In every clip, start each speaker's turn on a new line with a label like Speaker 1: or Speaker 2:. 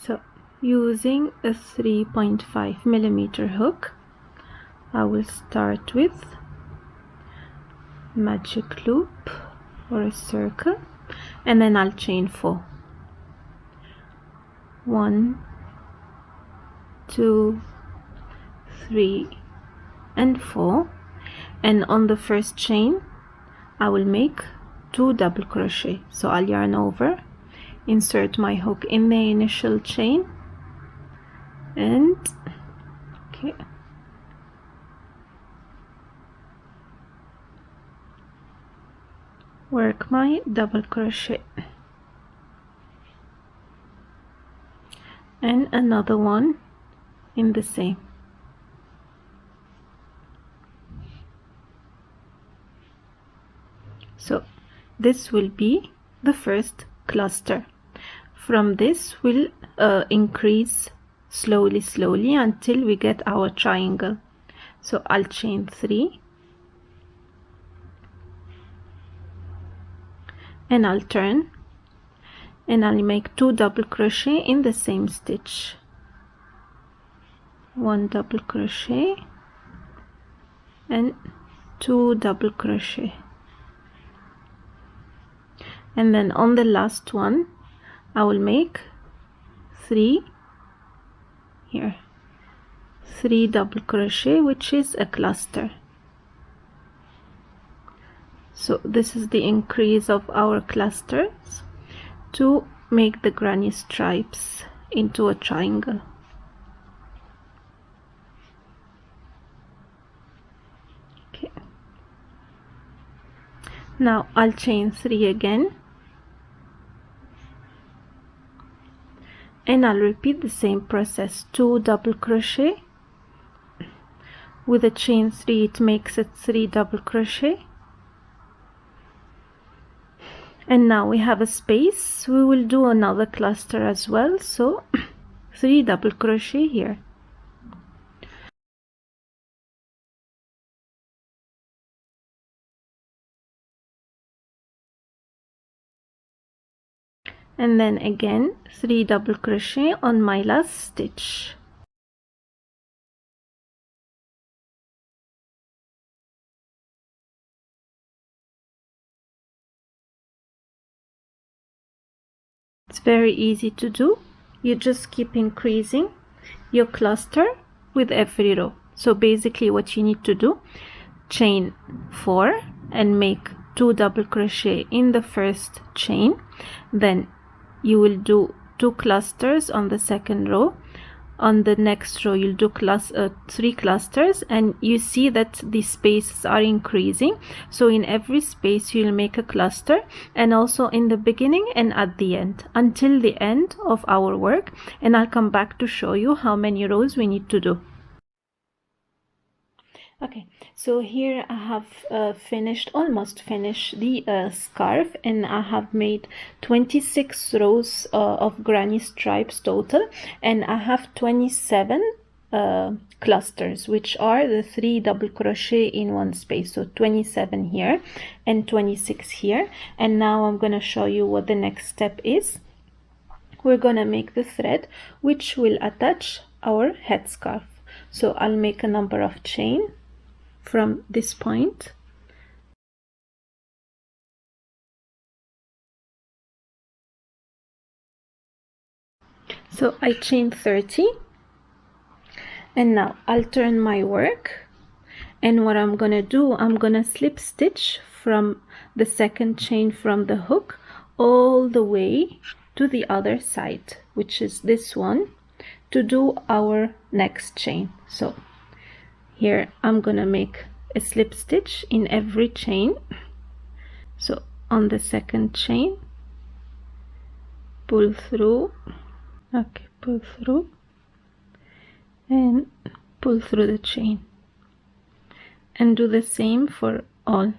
Speaker 1: So using a 3.5 millimeter hook, I will start with magic loop or a circle, and then I'll chain 4. 1, 2, 3 and 4, and on the first chain I will make 2 double crochet. So I'll yarn over, insert my hook in the initial chain, and okay, work my double crochet, and another one in the same. So this will be the first cluster. From this we'll increase slowly until we get our triangle. So I'll chain 3 and I'll turn, and I'll make 2 double crochet in the same stitch. 1 double crochet and 2 double crochet, and then on the last one I will make 3 here, 3 double crochet, which is a cluster. So this is the increase of our clusters to make the granny stripes into a triangle. Okay, now I'll chain 3 again, and I'll repeat the same process. 2 double crochet, with a chain 3 it makes it 3 double crochet, and now we have a space. We will do another cluster as well, so 3 double crochet here, and then again 3 double crochet on my last stitch. It's very easy to do. You just keep increasing your cluster with every row. So basically what you need to do, chain 4 and make 2 double crochet in the first chain, then you will do 2 clusters on the second row. On the next row you'll do 3 clusters, and you see that the spaces are increasing. So in every space you'll make a cluster, and also in the beginning and at the end, until the end of our work, and I'll come back to show you how many rows we need to do. Okay, so here I have almost finished the scarf, and I have made 26 rows of granny stripes total, and I have 27 clusters, which are the 3 double crochet in one space. So 27 here and 26 here. And now I'm gonna show you what the next step is. We're gonna make the thread which will attach our headscarf. So I'll make a number of chain from this point, so I chain 30, and now I'll turn my work, and what I'm gonna do, I'm gonna slip stitch from the second chain from the hook all the way to the other side, which is this one, to do our next chain. So here I'm gonna make a slip stitch in every chain. So on the second chain, pull through, okay, pull through and pull through the chain, and do the same for all.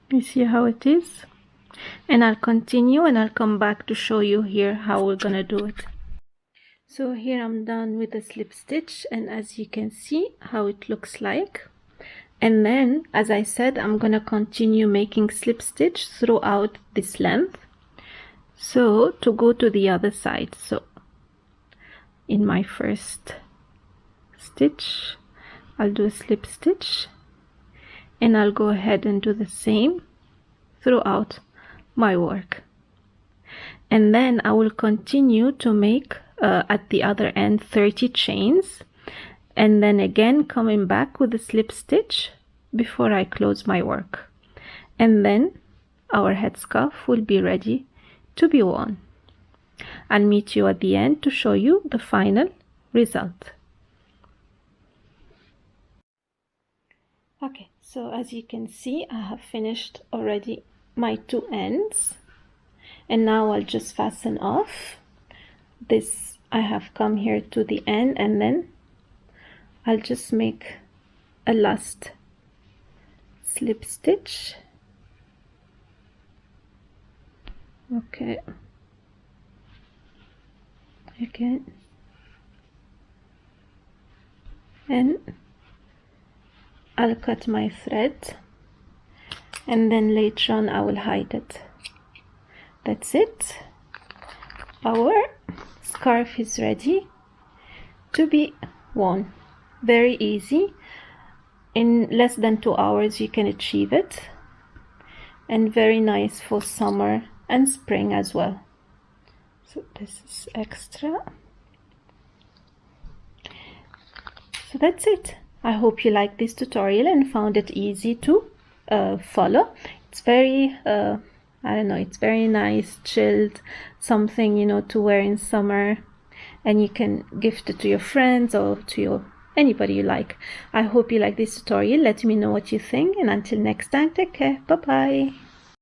Speaker 1: You see how it is? And I'll continue, and I'll come back to show you here how we're gonna do it. So here I'm done with the slip stitch, and as you can see how it looks like. And then, as I said, I'm gonna continue making slip stitch throughout this length. So to go to the other side, so in my first stitch I'll do a slip stitch, and I'll go ahead and do the same throughout my work. And then I will continue to make at the other end 30 chains, and then again coming back with a slip stitch before I close my work. And then our headscarf will be ready to be worn. I'll meet you at the end to show you the final result. Okay, so as you can see, I have finished already my two ends, and now I'll just fasten off this. I have come here to the end, and then I'll just make a last slip stitch. Okay, again, and I'll cut my thread, and then later on I will hide it. That's it. Our scarf is ready to be worn. Very easy. In less than 2 hours you can achieve it, and very nice for summer and spring as well. So this is extra. So that's it. I hope you liked this tutorial and found it easy to follow. It's very I don't know, it's very nice, chilled, something, you know, to wear in summer, and you can gift it to your friends or to anybody you like. I hope you like this tutorial. Let me know what you think, and until next time, take care. Bye bye.